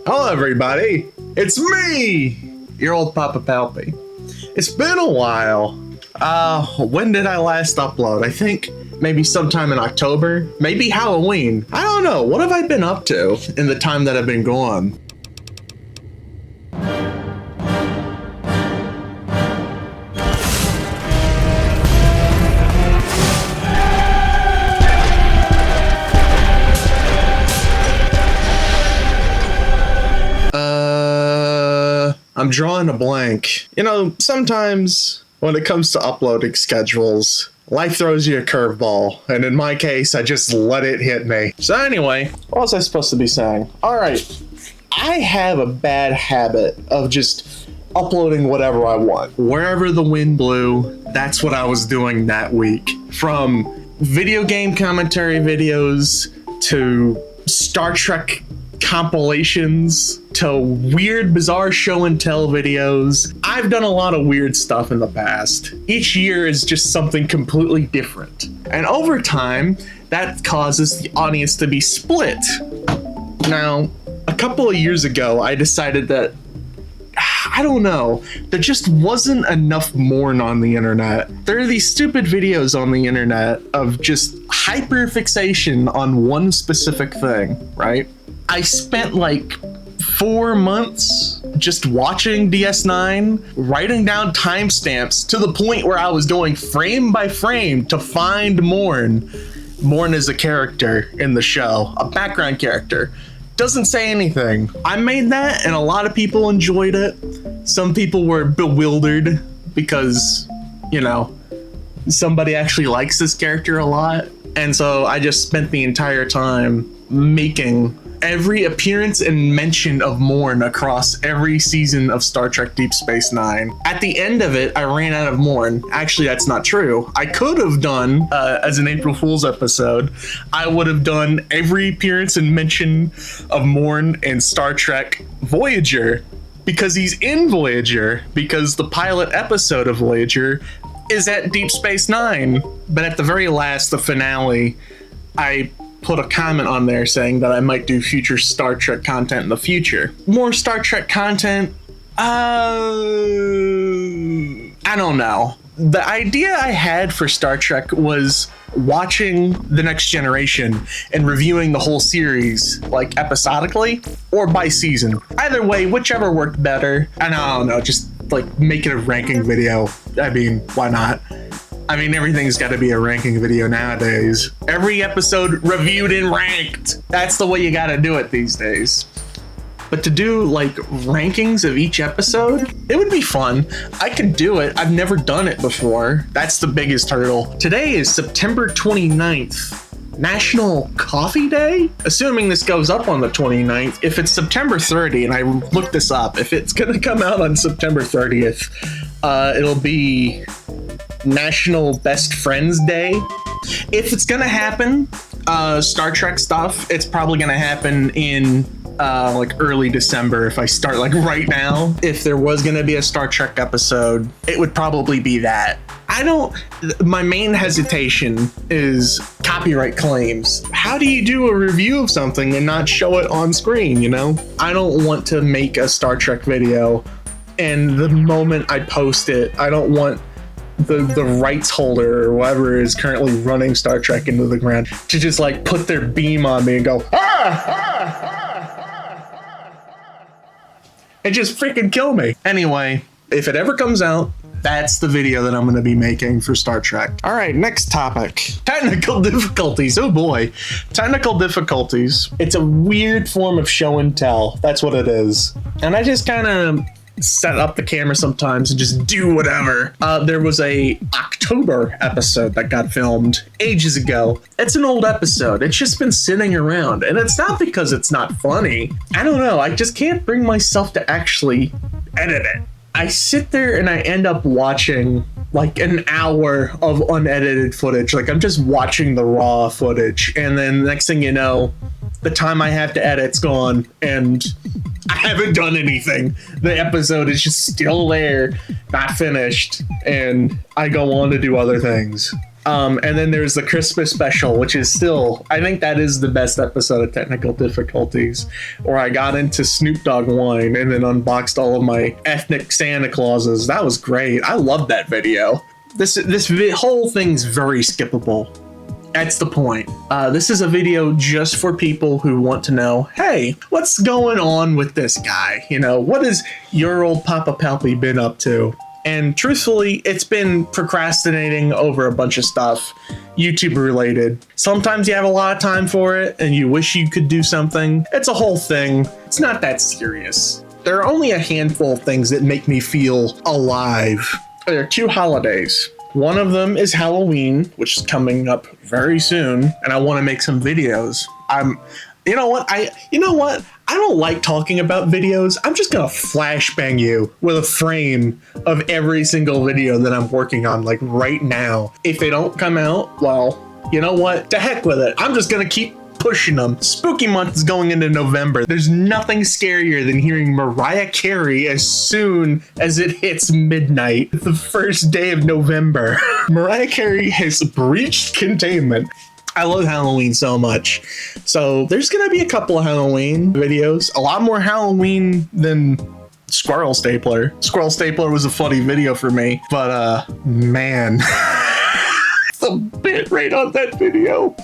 Hello everybody, it's me, your old Papa Palpy. It's been a while. When did I last upload? I think maybe sometime in October, maybe Halloween. I don't know, what have I been up to in the time that I've been gone? I'm drawing a blank. You know, sometimes when it comes to uploading schedules, life throws you a curveball, and in my case, I just let it hit me. So anyway, what was I supposed to be saying? All right, I have a bad habit of just uploading whatever I want. Wherever the wind blew, that's what I was doing that week. From video game commentary videos to Star Trek compilations to weird bizarre show and tell videos. I've done a lot of weird stuff in the past. Each year is just something completely different. And over time, that causes the audience to be split. Now, a couple of years ago, I decided that, I don't know, there just wasn't enough Morn on the internet. There are these stupid videos on the internet of just hyper fixation on one specific thing, right? I spent like 4 months just watching DS9, writing down timestamps to the point where I was going frame by frame to find Morn. Morn is a character in the show, a background character. Doesn't say anything. I made that and a lot of people enjoyed it. Some people were bewildered because, you know, somebody actually likes this character a lot. And so I just spent the entire time making every appearance and mention of Morn across every season of Star Trek Deep Space Nine. At the end of it, I ran out of Morn. Actually, that's not true. I could have done, as an April Fool's episode, I would have done every appearance and mention of Morn in Star Trek Voyager, because he's in Voyager, because the pilot episode of Voyager is at Deep Space Nine. But at the very last, the finale, I put a comment on there saying that I might do future Star Trek content in the future. More Star Trek content? I don't know. The idea I had for Star Trek was watching The Next Generation and reviewing the whole series, like episodically or by season. Either way, whichever worked better. And I don't know, just like make it a ranking video. I mean, why not? I mean, everything's got to be a ranking video nowadays. Every episode reviewed and ranked. That's the way you got to do it these days. But to do like rankings of each episode, it would be fun. I could do it. I've never done it before. That's the biggest hurdle. Today is September 29th, National Coffee Day? Assuming this goes up on the 29th, if it's September 30, and I looked this up, if it's gonna come out on September 30th, it'll be National Best Friends Day. If it's gonna happen, Star Trek stuff, it's probably gonna happen in like early December if I start like right now. If there was gonna be a Star Trek episode, it would probably be that. My main hesitation is copyright claims. How do you do a review of something and not show it on screen, you know? I don't want to make a Star Trek video and the moment I post it, I don't want the rights holder or whoever is currently running Star Trek into the ground to just like put their beam on me and go, and just freaking kill me. Anyway, if it ever comes out, that's the video that I'm going to be making for Star Trek. All right, next topic. Technical difficulties. Oh boy. Technical difficulties. It's a weird form of show and tell. That's what it is. And I just kind of set up the camera sometimes and just do whatever. There was a October episode that got filmed ages ago. It's an old episode. It's just been sitting around, and it's not because it's not funny. I don't know. I just can't bring myself to actually edit it. I sit there and I end up watching like an hour of unedited footage. Like I'm just watching the raw footage, and then next thing you know, the time I have to edit's gone and I haven't done anything. The episode is just still there, not finished, and I go on to do other things. And then there's the Christmas special, which is still, I think that is the best episode of Technical Difficulties, where I got into Snoop Dogg wine and then unboxed all of my ethnic Santa Clauses. That was great. I love that video. This whole thing's very skippable. That's the point. This is a video just for people who want to know, hey, what's going on with this guy? You know, what has your old Papa Palpy been up to? And truthfully, it's been procrastinating over a bunch of stuff, YouTube related. Sometimes you have a lot of time for it and you wish you could do something. It's a whole thing. It's not that serious. There are only a handful of things that make me feel alive. There are 2 holidays. One of them is Halloween, which is coming up very soon, and I want to make some videos. You know what? I don't like talking about videos. I'm just gonna flashbang you with a frame of every single video that I'm working on, like right now. If they don't come out, well, you know what? To heck with it. I'm just gonna keep pushing them. Spooky month is going into November. There's nothing scarier than hearing Mariah Carey as soon as it hits midnight, the first day of November. Mariah Carey has breached containment. I love Halloween so much. So there's gonna be a couple of Halloween videos. A lot more Halloween than Squirrel Stapler. Squirrel Stapler was a funny video for me, but man, the bit rate on that video.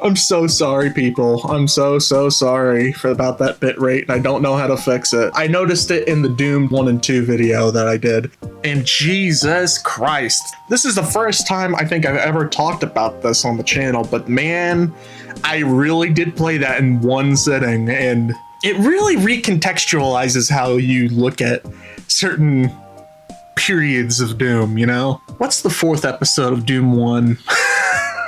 I'm so sorry, people. I'm so sorry about that bit rate, and I don't know how to fix it. I noticed it in the Doom 1 and 2 video that I did. And Jesus Christ, this is the first time I think I've ever talked about this on the channel, but man, I really did play that in one sitting, and it really recontextualizes how you look at certain periods of Doom, you know? What's the 4th episode of Doom 1?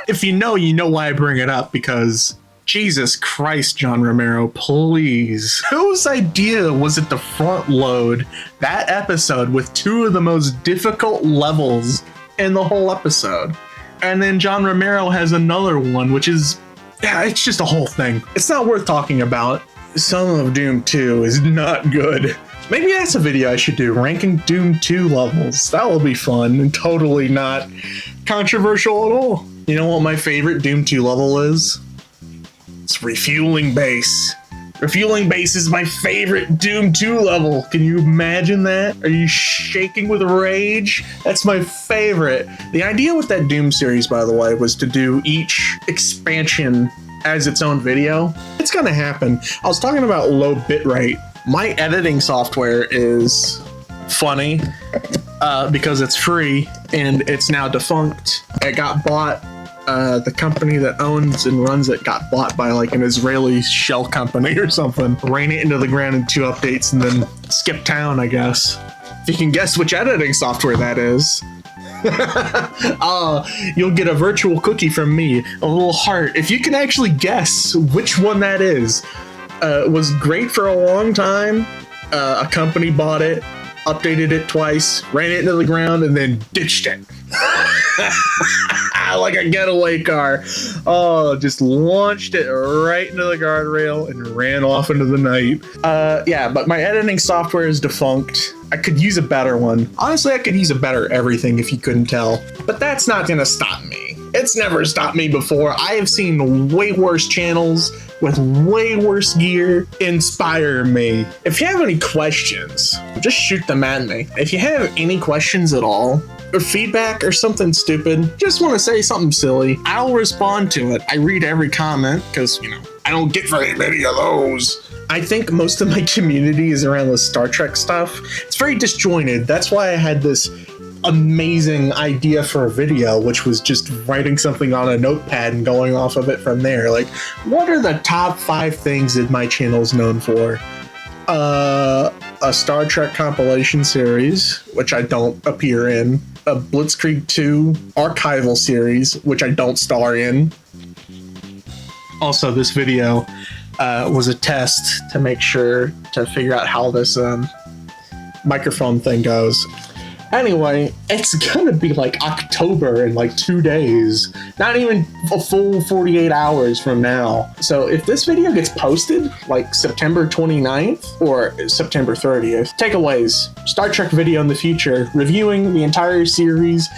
If you know why I bring it up, because Jesus Christ, John Romero, please. Whose idea was it to front load that episode with 2 of the most difficult levels in the whole episode? And then John Romero has another one, which is, yeah, it's just a whole thing. It's not worth talking about. Some of Doom 2 is not good. Maybe that's a video I should do, ranking Doom 2 levels. That will be fun and totally not controversial at all. You know what my favorite Doom 2 level is? It's Refueling Base. Refueling Base is my favorite Doom 2 level. Can you imagine that? Are you shaking with rage? That's my favorite. The idea with that Doom series, by the way, was to do each expansion as its own video. It's gonna happen. I was talking about low bitrate. My editing software is funny because it's free and it's now defunct. It got bought. The company that owns and runs it got bought by like an Israeli shell company or something. Ran it into the ground in 2 updates and then skipped town, I guess. If you can guess which editing software that is. You'll get a virtual cookie from me, a little heart. If you can actually guess which one that is. It was great for a long time. A company bought it, updated it twice, ran it into the ground, and then ditched it. Like a getaway car. Oh, just launched it right into the guardrail and ran off into the night. Yeah, but my editing software is defunct. I could use a better one. Honestly, I could use a better everything if you couldn't tell. But that's not gonna stop me. It's never stopped me before. I have seen way worse channels with way worse gear inspire me. If you have any questions, just shoot them at me. If you have any questions at all, or feedback or something stupid, just want to say something silly, I'll respond to it. I read every comment because, you know, I don't get very many of those. I think most of my community is around the Star Trek stuff. It's very disjointed. That's why I had this amazing idea for a video, which was just writing something on a notepad and going off of it from there. Like, what are the top 5 things that my channel is known for? A Star Trek compilation series, which I don't appear in. A Blitzkrieg 2 archival series, which I don't star in. Also, this video was a test to make sure to figure out how this microphone thing goes. Anyway, it's gonna be like October in like 2 days, not even a full 48 hours from now. So if this video gets posted like September 29th or September 30th, takeaways, Star Trek video in the future, reviewing the entire series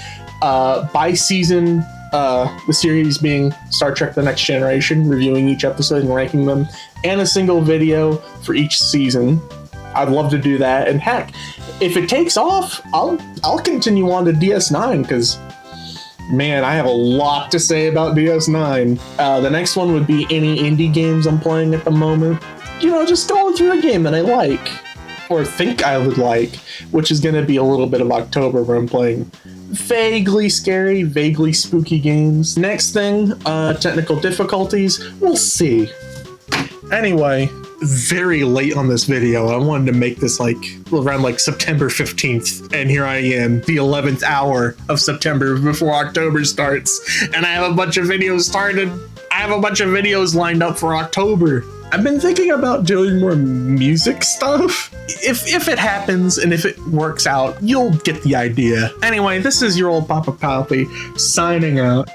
by season The series being Star Trek The Next Generation, reviewing each episode and ranking them, and a single video for each season. I'd love to do that, and heck, if it takes off, I'll continue on to DS9, because man, I have a lot to say about DS9. The next one would be any indie games I'm playing at the moment. You know, just going through a game that I like, or think I would like, which is going to be a little bit of October, where I'm playing vaguely scary, vaguely spooky games. Next thing, technical difficulties. We'll see. Anyway, very late on this video. I wanted to make this like around like September 15th, and here I am, the 11th hour of September before October starts, and I have a bunch of videos started. I have a bunch of videos lined up for October. I've been thinking about doing more music stuff. If it happens and if it works out, you'll get the idea. Anyway, this is your old Papa Palpy signing out.